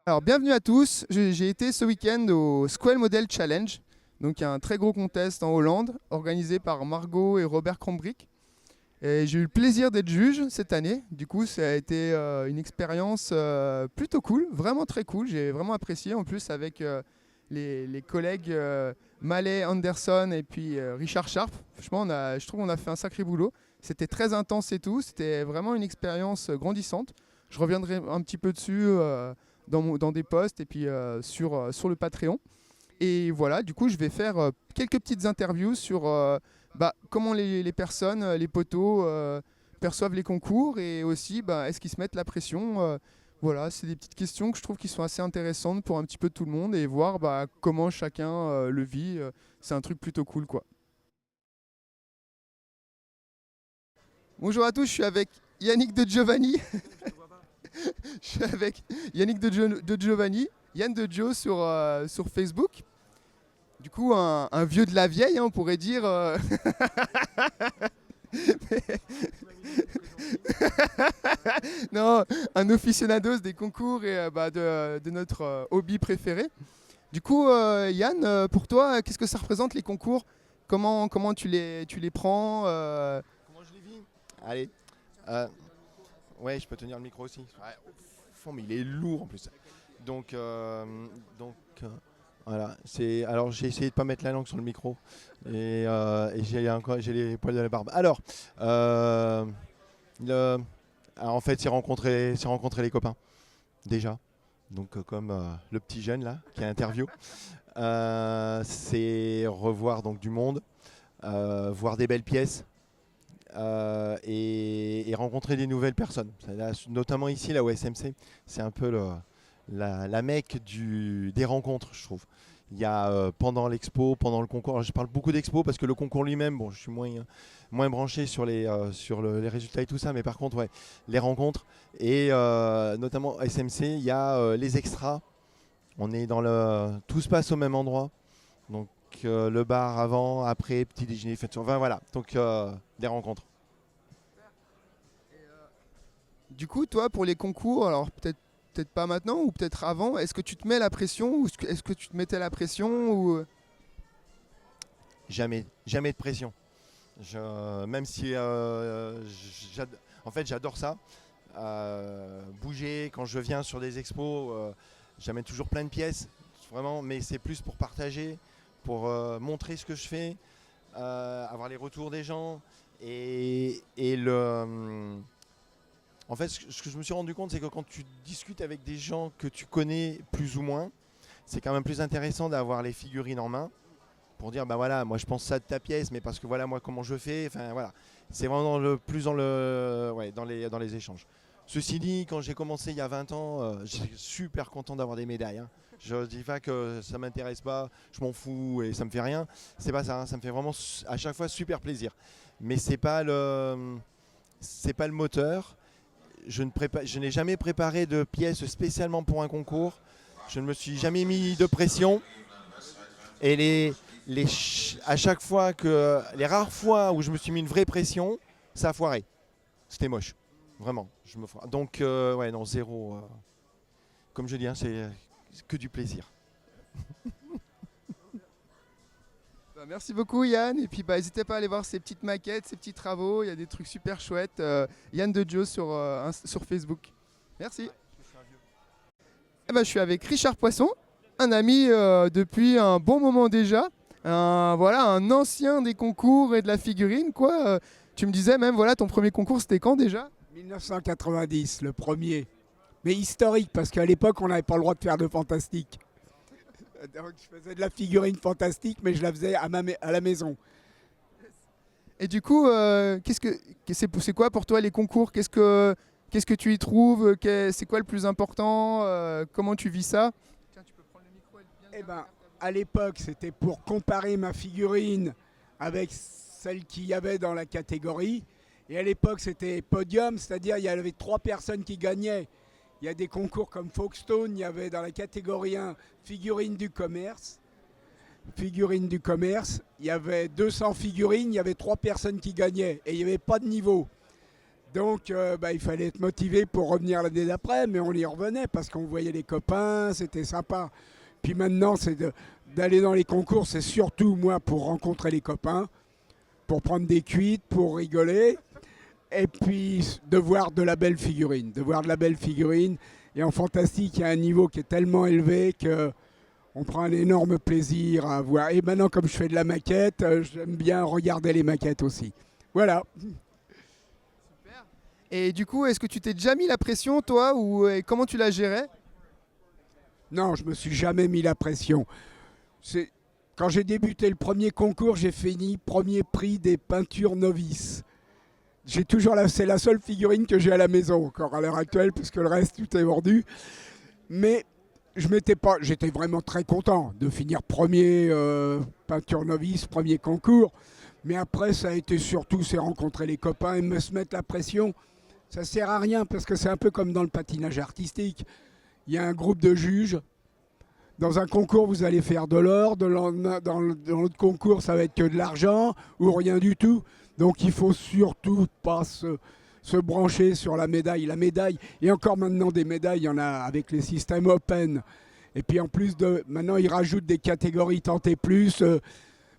Alors, bienvenue à tous. J'ai été ce week-end au Square Model Challenge, donc il y a un très gros contest en Hollande, organisé par Margot et Robert Krombrink. Et j'ai eu le plaisir d'être juge cette année. Du coup, ça a été une expérience plutôt cool, vraiment très cool. J'ai vraiment apprécié. En plus, avec les collègues Mallet, Anderson et puis Richard Sharp. Franchement, je trouve qu'on a fait un sacré boulot. C'était très intense et tout. C'était vraiment une expérience grandissante. Je reviendrai un petit peu dessus dans des posts et puis sur le Patreon. Et voilà, du coup, je vais faire quelques petites interviews sur comment les personnes, les poteaux, perçoivent les concours et aussi est-ce qu'ils se mettent la pression. Voilà, c'est des petites questions que je trouve qui sont assez intéressantes pour un petit peu tout le monde et voir comment chacun le vit. C'est un truc plutôt cool, quoi. Bonjour à tous, je suis avec Yannick de Giovanni. Je suis avec Yannick de Giovanni, Yann de Gio sur Facebook. Du coup, un vieux de la vieille, hein, on pourrait dire. Non, un aficionados des concours et de notre hobby préféré. Du coup, Yann, pour toi, qu'est-ce que ça représente les concours? Comment tu les prends Comment je les vis? Allez. Euh, ouais, je peux tenir le micro aussi. Ouais, au fond, mais il est lourd en plus. Donc, voilà. Alors, j'ai essayé de pas mettre la langue sur le micro et j'ai les poils de la barbe. Alors, le- en fait, c'est rencontrer les copains déjà. Donc, comme le petit jeune là qui a interview, c'est revoir donc du monde, voir des belles pièces. Et rencontrer des nouvelles personnes. Notamment ici, là, au SMC, c'est un peu la mecque des rencontres, je trouve. Il y a pendant l'expo, pendant le concours, alors je parle beaucoup d'expo parce que le concours lui-même, bon, je suis moins branché sur les résultats et tout ça, mais par contre, ouais, les rencontres et notamment SMC, il y a les extras. On est tout se passe au même endroit, donc le bar avant, après, petit déjeuner, fête, enfin voilà, donc des rencontres. Du coup, toi, pour les concours, alors peut-être pas maintenant ou peut-être avant, est-ce que tu te mets la pression ou est-ce que tu te mettais la pression ou... Jamais, jamais de pression. Même si en fait j'adore ça. Bouger quand je viens sur des expos, j'amène toujours plein de pièces, vraiment, mais c'est plus pour partager, pour montrer ce que je fais, avoir les retours des gens en fait, ce que je me suis rendu compte, c'est que quand tu discutes avec des gens que tu connais plus ou moins, c'est quand même plus intéressant d'avoir les figurines en main pour dire bah voilà, moi je pense ça de ta pièce, mais parce que voilà moi comment je fais, enfin voilà, c'est vraiment plus dans les échanges. Ceci dit, quand j'ai commencé il y a 20 ans, j'étais super content d'avoir des médailles, hein. Je ne dis pas que ça m'intéresse pas, je m'en fous et ça me fait rien. C'est pas ça, hein, ça me fait vraiment à chaque fois super plaisir. Mais c'est pas le moteur. Je n'ai jamais préparé de pièces spécialement pour un concours. Je ne me suis jamais mis de pression. Et à chaque fois les rares fois où je me suis mis une vraie pression, ça a foiré. C'était moche, vraiment. Donc ouais, non, zéro. Comme je dis, hein, c'est que du plaisir. Merci beaucoup Yann, et puis n'hésitez pas à aller voir ces petites maquettes, ces petits travaux, il y a des trucs super chouettes. Yann de Joe sur Facebook. Merci. Je suis avec Richard Poisson, un ami depuis un bon moment déjà. Voilà, un ancien des concours et de la figurine, quoi. Tu me disais même, voilà, ton premier concours, c'était quand déjà? 1990, le premier. Mais historique, parce qu'à l'époque, on n'avait pas le droit de faire de fantastique. Donc, je faisais de la figurine fantastique, mais je la faisais à la maison. Et du coup, c'est quoi pour toi les concours? Qu'est-ce que tu y trouves? C'est quoi le plus important? Comment tu vis ça? Tiens, tu peux prendre le micro et bien Eh le ben, garder vers ta à l'époque, c'était pour comparer ma figurine avec celle qu'il y avait dans la catégorie. Et à l'époque, c'était podium, c'est-à-dire il y avait 3 personnes qui gagnaient. Il y a des concours comme Folkestone, il y avait dans la catégorie 1 figurine du commerce. Figurine du commerce, il y avait 200 figurines, il y avait 3 personnes qui gagnaient et il n'y avait pas de niveau. Donc il fallait être motivé pour revenir l'année d'après, mais on y revenait parce qu'on voyait les copains, c'était sympa. Puis maintenant, d'aller dans les concours, c'est surtout moi pour rencontrer les copains, pour prendre des cuites, pour rigoler, et puis de voir de la belle figurine. De voir de la belle figurine. Et en fantastique, il y a un niveau qui est tellement élevé que on prend un énorme plaisir à voir. Et maintenant, comme je fais de la maquette, j'aime bien regarder les maquettes aussi. Voilà. Et du coup, est-ce que tu t'es déjà mis la pression, toi, ou et comment tu la gérais? Non, je me suis jamais mis la pression. Quand j'ai débuté le premier concours, j'ai fini premier prix des peintures novices. C'est la seule figurine que j'ai à la maison encore à l'heure actuelle, puisque le reste tout est vendu. Mais j'étais vraiment très content de finir premier peinture novice, premier concours. Mais après, ça a été surtout, c'est rencontrer les copains et me se mettre la pression. Ça sert à rien parce que c'est un peu comme dans le patinage artistique. Il y a un groupe de juges. Dans un concours, vous allez faire de l'or. Dans l'autre concours, ça va être que de l'argent ou rien du tout. Donc il faut surtout pas se brancher sur la médaille. La médaille, et encore maintenant des médailles, il y en a avec les systèmes open. Et puis en plus, maintenant ils rajoutent des catégories tant et plus,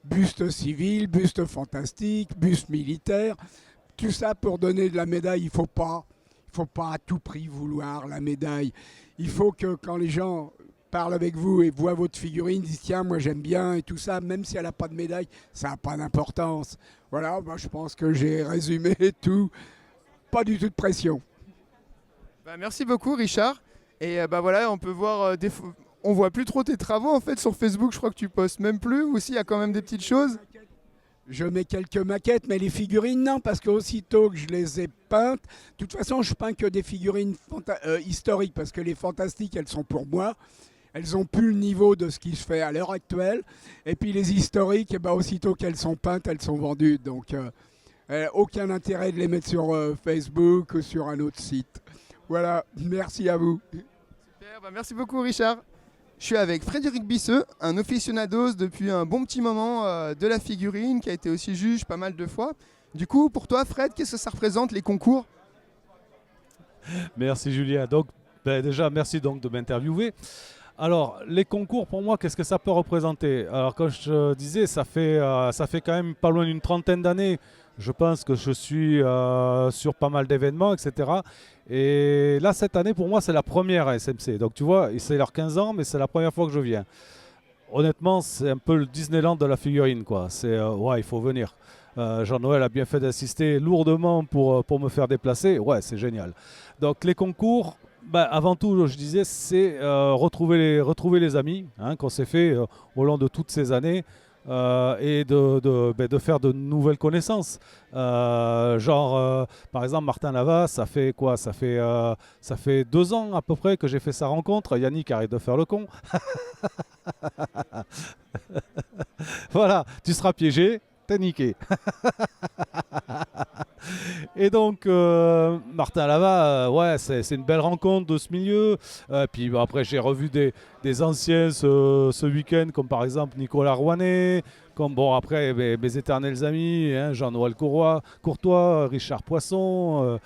buste civil, buste fantastique, buste militaire. Tout ça pour donner de la médaille, il ne faut pas à tout prix vouloir la médaille. Il faut que quand les gens parlent avec vous et voient votre figurine, disent tiens, moi j'aime bien et tout ça, même si elle n'a pas de médaille, ça n'a pas d'importance. Voilà, je pense que j'ai résumé tout. Pas du tout de pression. Merci beaucoup, Richard. Et voilà, on peut voir on voit plus trop tes travaux en fait sur Facebook. Je crois que tu postes même plus. Ou s'il y a quand même des petites choses. Je mets quelques maquettes, mais les figurines, non, parce qu'aussitôt que je les ai peintes, de toute façon, je peins que des figurines historiques, parce que les fantastiques, elles sont pour moi. Elles n'ont plus le niveau de ce qui se fait à l'heure actuelle. Et puis les historiques, aussitôt qu'elles sont peintes, elles sont vendues. Donc, aucun intérêt de les mettre sur Facebook ou sur un autre site. Voilà, merci à vous. Super, merci beaucoup, Richard. Je suis avec Frédéric Bisseux, un aficionados depuis un bon petit moment de la figurine, qui a été aussi juge pas mal de fois. Du coup, pour toi, Fred, qu'est-ce que ça représente, les concours? Merci Julien. Donc, déjà, merci donc de m'interviewer. Alors, les concours, pour moi, qu'est-ce que ça peut représenter? Alors, comme je disais, ça fait quand même pas loin d'une trentaine d'années. Je pense que je suis sur pas mal d'événements, etc. Et là, cette année, pour moi, c'est la première à SMC. Donc, tu vois, c'est leurs 15 ans, mais c'est la première fois que je viens. Honnêtement, c'est un peu le Disneyland de la figurine, quoi. Ouais, il faut venir. Jean-Noël a bien fait d'insister lourdement pour me faire déplacer. Ouais, c'est génial. Donc, les concours, avant tout, je disais, c'est retrouver les amis qu'on s'est fait au long de toutes ces années. Et de faire de nouvelles connaissances. Par exemple, Martin Lava, ça fait quoi? Ça fait 2 ans à peu près que j'ai fait sa rencontre. Yannick arrête de faire le con. Voilà, tu seras piégé, t'es niqué. Et donc, Martin Lava, ouais, c'est une belle rencontre de ce milieu. Puis après, j'ai revu des anciens ce week-end, comme par exemple Nicolas Rouanet, comme après mes éternels amis, Jean-Noël Courtois, Richard Poisson,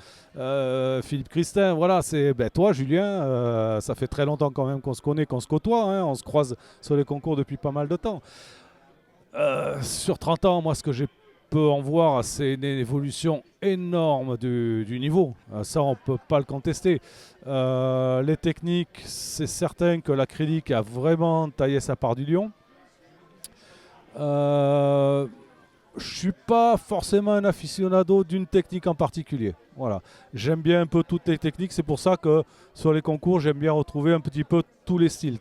Philippe Christin. Voilà, c'est toi, Julien, ça fait très longtemps quand même qu'on se connaît, qu'on se côtoie. On se croise sur les concours depuis pas mal de temps. Sur 30 ans, moi, ce que j'ai peut en voir, c'est une évolution énorme du niveau. Ça, on ne peut pas le contester. Les techniques, c'est certain que l'acrylique a vraiment taillé sa part du lion. Je ne suis pas forcément un aficionado d'une technique en particulier. Voilà. J'aime bien un peu toutes les techniques. C'est pour ça que sur les concours, j'aime bien retrouver un petit peu tous les styles.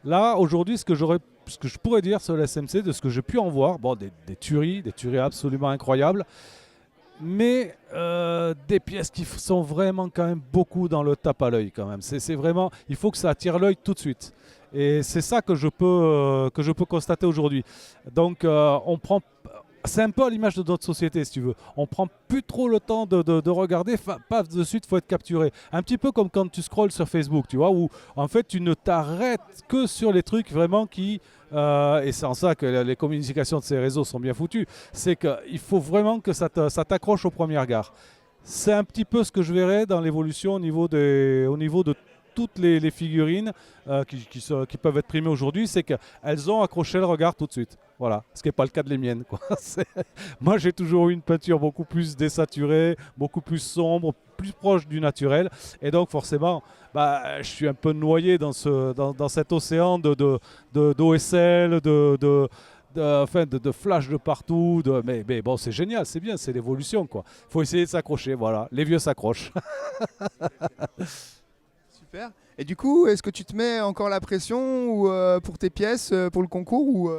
Là, aujourd'hui, ce que je pourrais dire sur la SMC, de ce que j'ai pu en voir, des tueries absolument incroyables, mais des pièces qui sont vraiment quand même beaucoup dans le tape à l'œil quand même. C'est vraiment, il faut que ça attire l'œil tout de suite. Et c'est ça que je peux constater aujourd'hui. Donc on prend... C'est un peu à l'image de notre société, si tu veux. On prend plus trop le temps de regarder, paf, de suite, il faut être capturé. Un petit peu comme quand tu scrolles sur Facebook, tu vois, où en fait, tu ne t'arrêtes que sur les trucs vraiment qui... et c'est en ça que les communications de ces réseaux sont bien foutues. C'est qu'il faut vraiment que ça t'accroche au premier regard. c'est un petit peu ce que je verrais dans l'évolution au niveau de toutes les figurines qui peuvent être primées aujourd'hui, c'est qu'elles ont accroché le regard tout de suite. Voilà, ce qui n'est pas le cas de les miennes, quoi. Moi, j'ai toujours eu une peinture beaucoup plus désaturée, beaucoup plus sombre, plus proche du naturel. Et donc, forcément, bah, je suis un peu noyé dans cet océan d'OSL, de flash de partout. Mais bon, c'est génial, c'est bien, c'est l'évolution, quoi. Il faut essayer de s'accrocher, voilà. Les vieux s'accrochent. Super. Et du coup, est-ce que tu te mets encore la pression ou, pour tes pièces, pour le concours ou,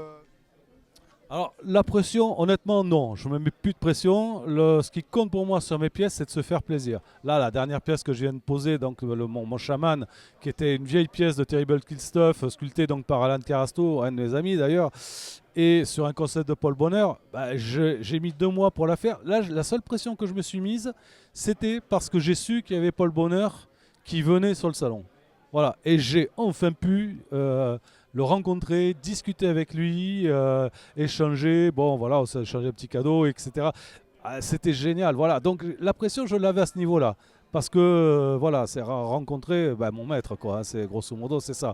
Alors, la pression, honnêtement, non. Je ne me mets plus de pression. Ce qui compte pour moi sur mes pièces, c'est de se faire plaisir. Là, la dernière pièce que je viens de poser, donc mon chaman, qui était une vieille pièce de Terrible Kill Stuff, sculptée donc par Alan Carasto, un de mes amis d'ailleurs, et sur un concept de Paul Bonheur, bah, j'ai mis 2 mois pour la faire. Là, la seule pression que je me suis mise, c'était parce que j'ai su qu'il y avait Paul Bonheur qui venait sur le salon. Voilà, et j'ai enfin pu le rencontrer, discuter avec lui, échanger. Bon, voilà, on s'est échangé un petit cadeau, etc. Ah, c'était génial. Voilà, donc la pression, je l'avais à ce niveau-là. Parce que, voilà, c'est rencontrer mon maître, quoi. Hein, c'est grosso modo, c'est ça.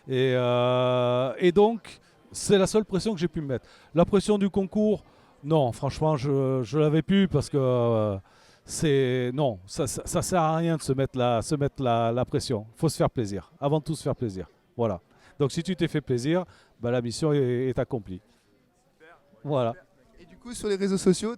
Et donc, c'est la seule pression que j'ai pu me mettre. La pression du concours, non, franchement, je l'avais plus parce que. Non, ça sert à rien de se mettre la pression. Il faut se faire plaisir. Avant tout, se faire plaisir. Voilà. Donc, si tu t'es fait plaisir, bah, la mission est accomplie. Voilà. et du coup, sur les réseaux sociaux,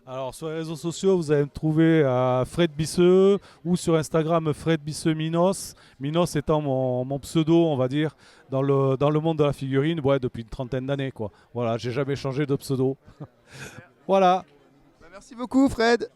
Alors, sur les réseaux sociaux, vous allez me trouver à Fred Bisseux ou sur Instagram Fred Bisseux Minos. Minos étant mon pseudo, on va dire, dans le monde de la figurine, ouais, depuis une trentaine d'années, quoi. Voilà, j'ai jamais changé de pseudo. Voilà. Merci beaucoup, Fred.